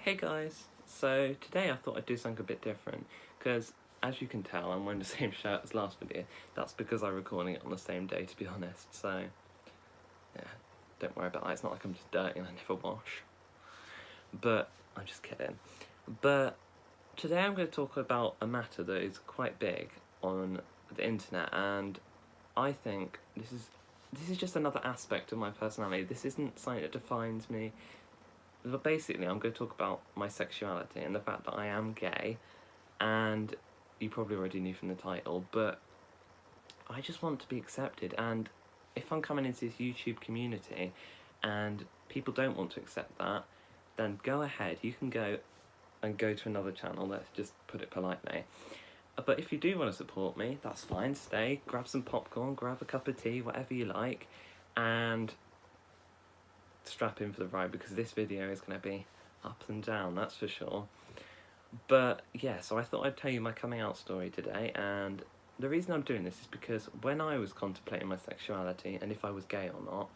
Hey guys, so today I thought I'd do something a bit different because as you can tell I'm wearing the same shirt as last video. That's because I'm recording it on the same day, to be honest, so yeah, don't worry about that. It's not like I'm just dirty and I never wash, but I'm just kidding. But today I'm going to talk about a matter that is quite big on the internet, and I think this is just another aspect of my personality. This isn't something that defines me. But basically, I'm going to talk about my sexuality and the fact that I am gay, and you probably already knew from the title, but I just want to be accepted. And if I'm coming into this YouTube community and people don't want to accept that, then go ahead, you can go to another channel, let's just put it politely. But if you do want to support me, that's fine, stay, grab some popcorn, grab a cup of tea, whatever you like, and strap in for the ride, because this video is going to be up and down, that's for sure. But yeah, so I thought I'd tell you my coming out story today, and the reason I'm doing this is because when I was contemplating my sexuality and if I was gay or not,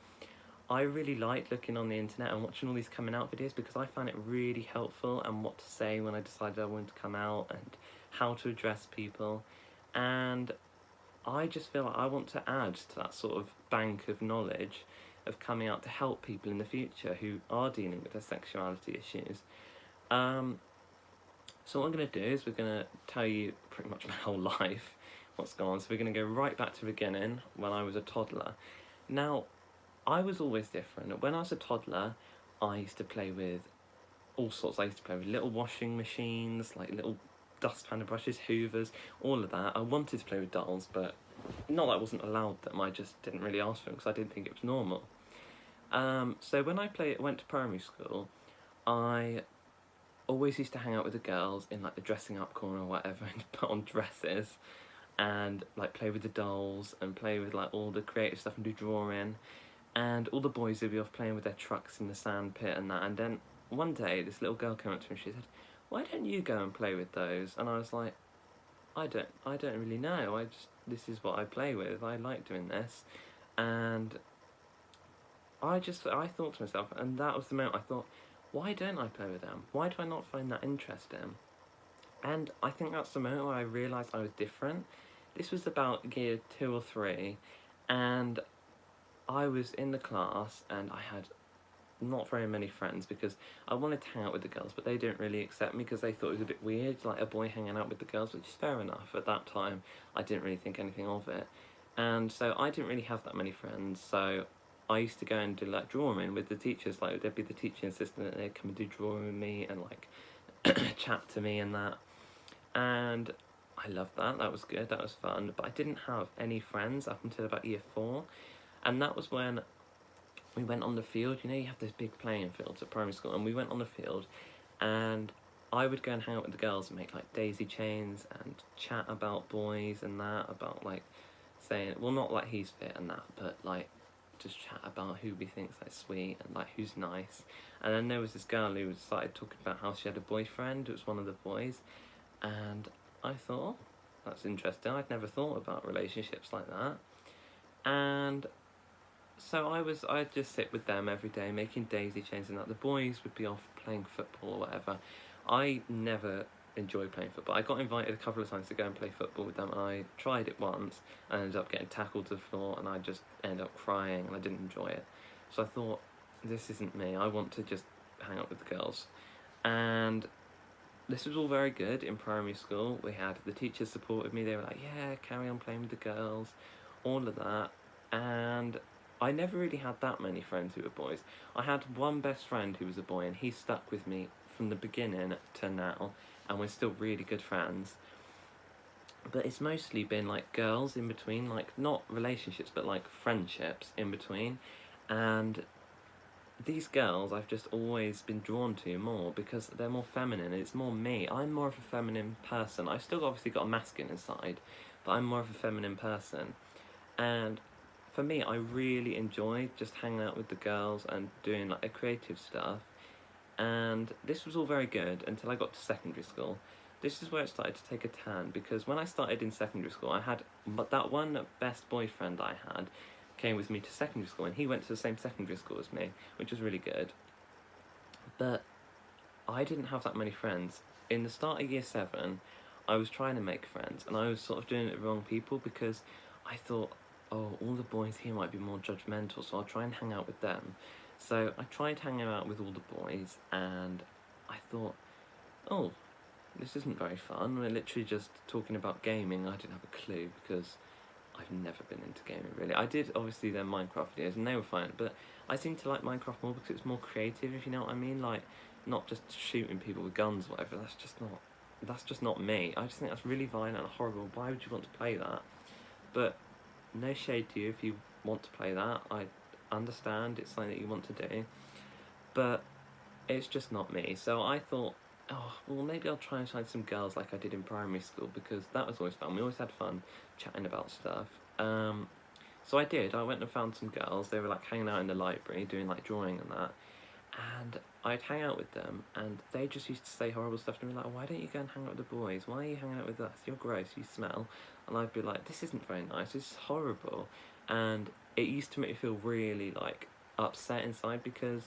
I really liked looking on the internet and watching all these coming out videos because I found it really helpful, and what to say when I decided I wanted to come out and how to address people. And I just feel like I want to add to that sort of bank of knowledge of coming out to help people in the future who are dealing with their sexuality issues. So what I'm going to do is we're going to tell you pretty much my whole life, what's gone on. So we're going to go right back to the beginning, when I was a toddler. Now, I was always different. When I was a toddler, I used to play with all sorts. I used to play with little washing machines, like little dustpan brushes, hoovers, all of that. I wanted to play with dolls, but not that I wasn't allowed them, I just didn't really ask for them because I didn't think it was normal. So when I went to primary school, I always used to hang out with the girls in like the dressing up corner or whatever and put on dresses and like play with the dolls and play with like all the creative stuff and do drawing, and all the boys would be off playing with their trucks in the sand pit and that. And then one day this little girl came up to me and she said, "Why don't you go and play with those?" And I was like, I don't really know, this is what I play with, I like doing this. And I thought to myself, and that was the moment I thought, why don't I play with them? Why do I not find that interesting? And I think that's the moment where I realised I was different. This was about year 2 or 3, and I was in the class and I had not very many friends because I wanted to hang out with the girls, but they didn't really accept me because they thought it was a bit weird, like a boy hanging out with the girls, which is fair enough. At that time, I didn't really think anything of it. And so I didn't really have that many friends, so I used to go and do like drawing with the teachers. Like there'd be the teaching assistant and they'd come and do drawing with me and like chat to me and that. And I loved that, that was good, that was fun. But I didn't have any friends up until about year 4. And that was when we went on the field. You know, you have those big playing fields at primary school, and we went on the field and I would go and hang out with the girls and make like daisy chains and chat about boys and that, about like saying, well, not like he's fit and that, but like just chat about who we think's like sweet and like who's nice. And then there was this girl who started talking about how she had a boyfriend. It was one of the boys, and I thought, oh, that's interesting. I'd never thought about relationships like that. And so I'd just sit with them every day making daisy chains and that. The boys would be off playing football or whatever. I never enjoyed playing football. I got invited a couple of times to go and play football with them, and I tried it once and ended up getting tackled to the floor, and I just ended up crying and I didn't enjoy it. So I thought, this isn't me, I want to just hang out with the girls. And this was all very good in primary school. We had the teachers supported me, they were like, yeah, carry on playing with the girls, all of that. And I never really had that many friends who were boys. I had one best friend who was a boy, and he stuck with me from the beginning to now, and we're still really good friends. But it's mostly been like girls in between, like not relationships but like friendships in between. And these girls I've just always been drawn to more because they're more feminine. It's more me. I'm more of a feminine person. I've still obviously got a masculine side, but I'm more of a feminine person. And for me, I really enjoyed just hanging out with the girls and doing like a creative stuff. And this was all very good until I got to secondary school. This is where it started to take a turn, because when I started in secondary school, I had that one best boyfriend I had came with me to secondary school, and he went to the same secondary school as me, which was really good. But I didn't have that many friends. In the start of year 7, I was trying to make friends, and I was sort of doing it with the wrong people because I thought, oh, all the boys here might be more judgmental, so I'll try and hang out with them. So I tried hanging out with all the boys, and I thought, oh, this isn't very fun. We're literally just talking about gaming. I didn't have a clue because I've never been into gaming really. I did obviously their Minecraft videos and they were fine, but I seem to like Minecraft more because it's more creative, if you know what I mean. Like, not just shooting people with guns or whatever. That's just not me. I just think that's really violent and horrible. Why would you want to play that? But no shade to you if you want to play that. I understand it's something that you want to do, but it's just not me. So I thought, oh, well, maybe I'll try and find some girls like I did in primary school because that was always fun. We always had fun chatting about stuff. So I did. I went and found some girls. They were like hanging out in the library doing like drawing and that. And I'd hang out with them, and they just used to say horrible stuff to me like, why don't you go and hang out with the boys? Why are you hanging out with us? You're gross, you smell. And I'd be like, this isn't very nice, this is horrible. And it used to make me feel really like upset inside because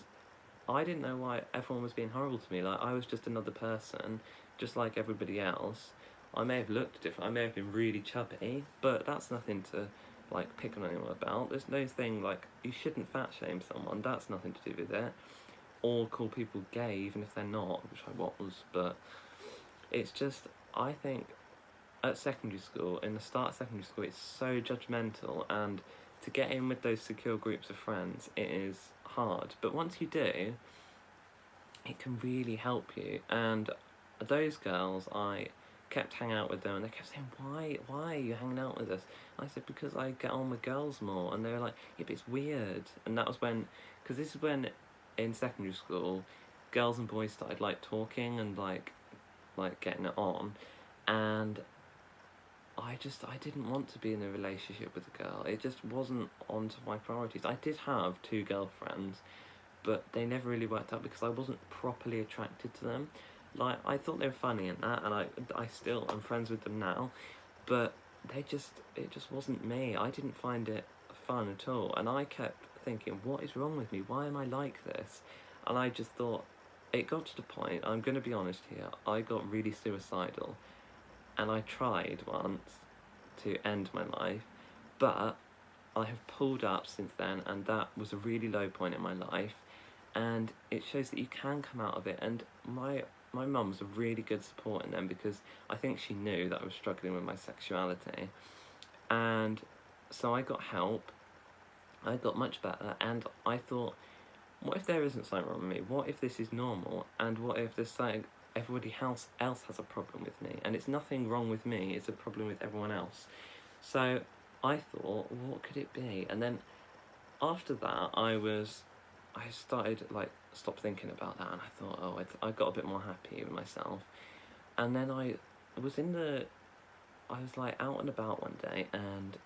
I didn't know why everyone was being horrible to me. Like, I was just another person, just like everybody else. I may have looked different, I may have been really chubby, but that's nothing to like pick on anyone about. There's no thing like, you shouldn't fat shame someone, that's nothing to do with it. Or call people gay even if they're not, which I was, but it's just, I think at secondary school, in the start of secondary school, it's so judgmental, and to get in with those secure groups of friends, it is hard. But once you do, it can really help you. And those girls, I kept hanging out with them, and they kept saying, why are you hanging out with us? And I said, because I get on with girls more. And they were like, yeah, but it's weird. And that was when, because this is when in secondary school, girls and boys started like talking and like getting it on, and I didn't want to be in a relationship with a girl. It just wasn't onto my priorities. I did have 2 girlfriends, but they never really worked out because I wasn't properly attracted to them. Like, I thought they were funny and that, and I still am friends with them now, but it just wasn't me. I didn't find it fun at all, and I kept thinking, what is wrong with me? Why am I like this? And I just thought, it got to the point, I'm going to be honest here, I got really suicidal, and I tried once to end my life, but I have pulled up since then, and that was a really low point in my life, and it shows that you can come out of it. And my mum was a really good support in them because I think she knew that I was struggling with my sexuality, and so I got help. I got much better, and I thought, what if there isn't something wrong with me? What if this is normal? And what if there's something, everybody else has a problem with me? And it's nothing wrong with me, it's a problem with everyone else. So I thought, what could it be? And then after that, I started, like, stopped thinking about that, and I thought, oh, I got a bit more happy with myself. And then I was like, out and about one day, and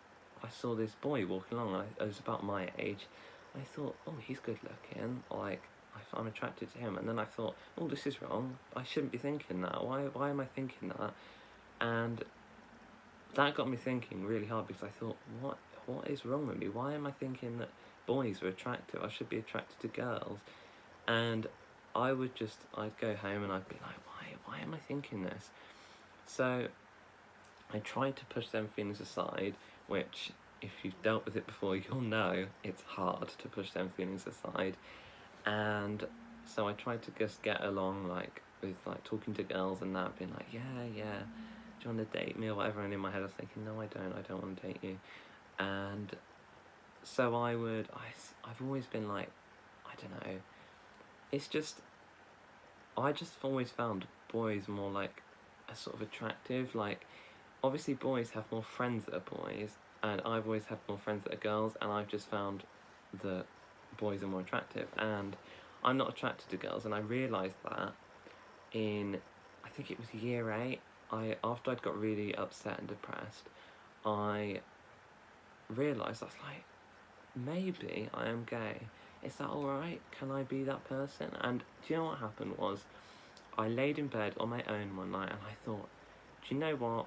I saw this boy walking along, and it was about my age. I thought, oh, he's good looking, like, I'm attracted to him. And then I thought, oh, this is wrong, I shouldn't be thinking that, why am I thinking that? And that got me thinking really hard, because I thought, what is wrong with me? Why am I thinking that boys are attractive? I should be attracted to girls. And I'd go home and I'd be like, why am I thinking this? So I tried to push them feelings aside, which, if you've dealt with it before, you'll know it's hard to push them feelings aside. And so I tried to just get along, like, with, like, talking to girls and that, being like, yeah, do you want to date me or whatever? And in my head I was thinking, no, I don't want to date you. And so I've always been like, I don't know, it's just, I just always found boys more, like, a sort of attractive. Like, obviously boys have more friends that are boys, and I've always had more friends that are girls, and I've just found that boys are more attractive, and I'm not attracted to girls. And I realised that in, I think it was year 8, after I'd got really upset and depressed, I realised, I was like, maybe I am gay. Is that alright? Can I be that person? And do you know what happened was, I laid in bed on my own one night and I thought, do you know what?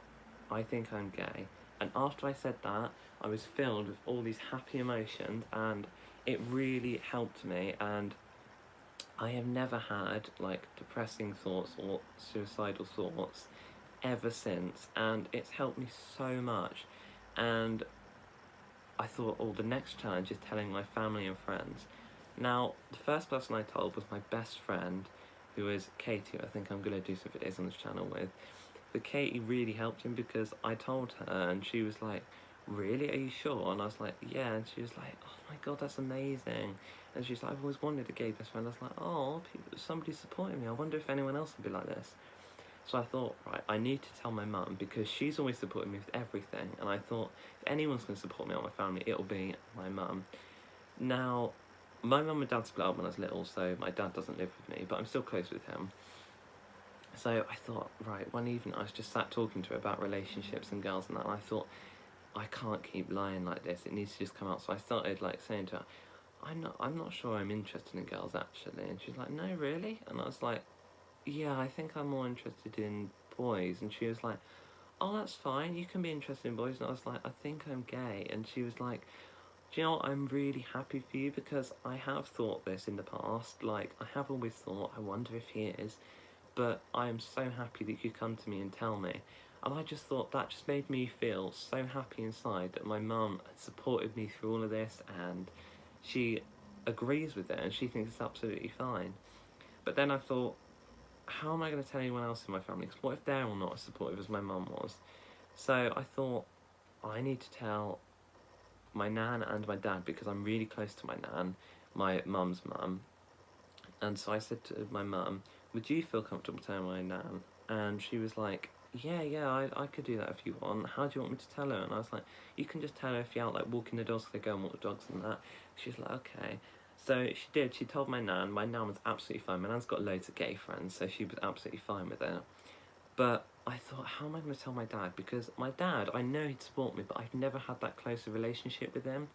I think I'm gay. And after I said that, I was filled with all these happy emotions, and it really helped me. And I have never had like depressing thoughts or suicidal thoughts ever since, and it's helped me so much. And I thought, oh, the next challenge is telling my family and friends. Now, the first person I told was my best friend, who is Katie, who I think I'm going to do some videos on this channel with. But Katie really helped him because I told her and she was like, really, are you sure? And I was like, yeah. And she was like, oh my god, that's amazing. And she's like, I've always wanted a gay best friend. I was like, oh, somebody's supporting me. I wonder if anyone else would be like this. So I thought, right, I need to tell my mum because she's always supported me with everything. And I thought, if anyone's going to support me or my family, it'll be my mum. Now, my mum and dad split up when I was little, so my dad doesn't live with me, but I'm still close with him. So I thought, right, one evening I was just sat talking to her about relationships and girls and that, and I thought, I can't keep lying like this, it needs to just come out. So I started like saying to her, I'm not sure I'm interested in girls actually. And she's like, no, really? And I was like, yeah, I think I'm more interested in boys. And she was like, oh, that's fine, you can be interested in boys. And I was like, I think I'm gay. And she was like, do you know what, I'm really happy for you because I have thought this in the past. Like, I have always thought, I wonder if he is. But I am so happy that you come to me and tell me. And I just thought that just made me feel so happy inside that my mum had supported me through all of this, and she agrees with it and she thinks it's absolutely fine. But then I thought, how am I going to tell anyone else in my family? Because what if they're all not as supportive as my mum was? So I thought, I need to tell my nan and my dad because I'm really close to my nan, my mum's mum. And so I said to my mum, would you feel comfortable telling my nan? And she was like, yeah, I could do that if you want. How do you want me to tell her? And I was like, you can just tell her if you're out like walking the dogs, because they go and walk the dogs and that. She's like, okay. So she did, she told my nan. My nan was absolutely fine. My nan's got loads of gay friends, so she was absolutely fine with it. But I thought, how am I going to tell my dad? Because my dad, I know he'd support me, but I've never had that close a relationship with him.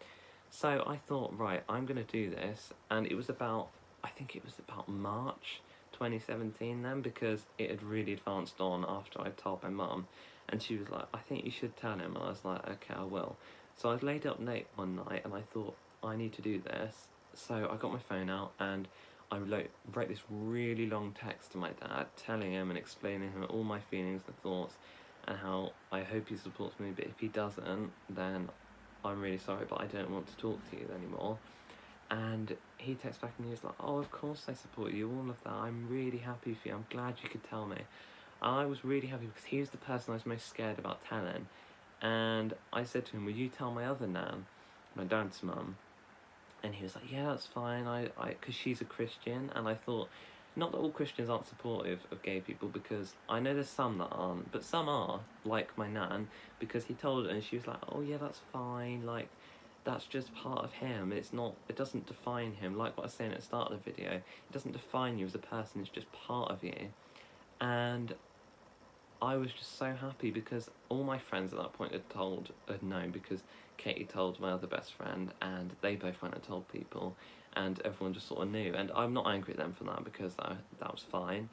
So I thought, right, I'm going to do this. And it was about, I think it was about March 2017 then, because it had really advanced on after I told my mum. And she was like, I think you should tell him. And I was like, okay, I will. So I was laid up late one night and I thought, I need to do this. So I got my phone out and I wrote this really long text to my dad, telling him and explaining him all my feelings and thoughts and how I hope he supports me, but if he doesn't, then I'm really sorry, but I don't want to talk to you anymore. And he texts back and he was like, oh, of course I support you, all of that, I'm really happy for you, I'm glad you could tell me. And I was really happy because he was the person I was most scared about telling. And I said to him, will you tell my other nan, my dad's mum? And he was like, yeah, that's fine, because she's a Christian. And I thought, not that all Christians aren't supportive of gay people, because I know there's some that aren't, but some are, like my nan, because he told her and she was like, oh yeah, that's fine, like, that's just part of him, it's not, it doesn't define him, like what I was saying at the start of the video, it doesn't define you as a person, it's just part of you. And I was just so happy because all my friends at that point had known, because Katie told my other best friend and they both went and told people and everyone just sort of knew. And I'm not angry at them for that because that was fine.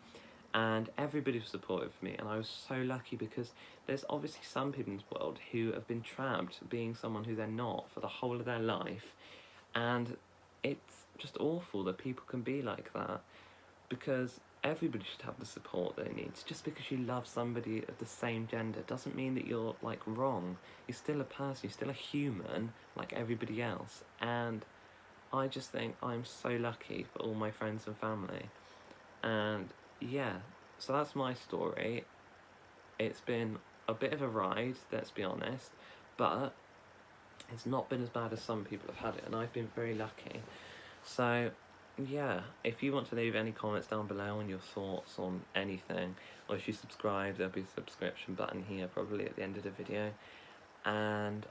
And everybody was supportive of me and I was so lucky because there's obviously some people in this world who have been trapped being someone who they're not for the whole of their life. And it's just awful that people can be like that, because everybody should have the support they need. Just because you love somebody of the same gender doesn't mean that you're like wrong. You're still a person, you're still a human like everybody else. And I just think I'm so lucky for all my friends and family. And yeah, so that's my story. It's been a bit of a ride, let's be honest, but it's not been as bad as some people have had it, and I've been very lucky. So yeah, if you want to leave any comments down below on your thoughts on anything, or if you subscribe, there'll be a subscription button here probably at the end of the video. And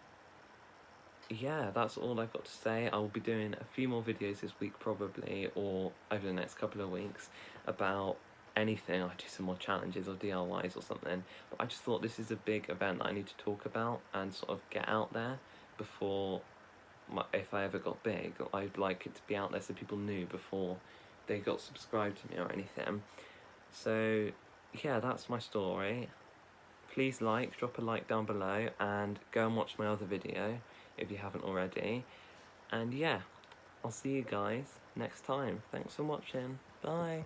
yeah, that's all I've got to say. I will be doing a few more videos this week probably, or over the next couple of weeks, about anything. I'll do some more challenges or DIYs or something, but I just thought this is a big event that I need to talk about and sort of get out there before if I ever got big. I'd like it to be out there so people knew before they got subscribed to me or anything. So yeah, that's my story. Please drop a like down below and go and watch my other video if you haven't already. And yeah, I'll see you guys next time. Thanks for watching. Bye.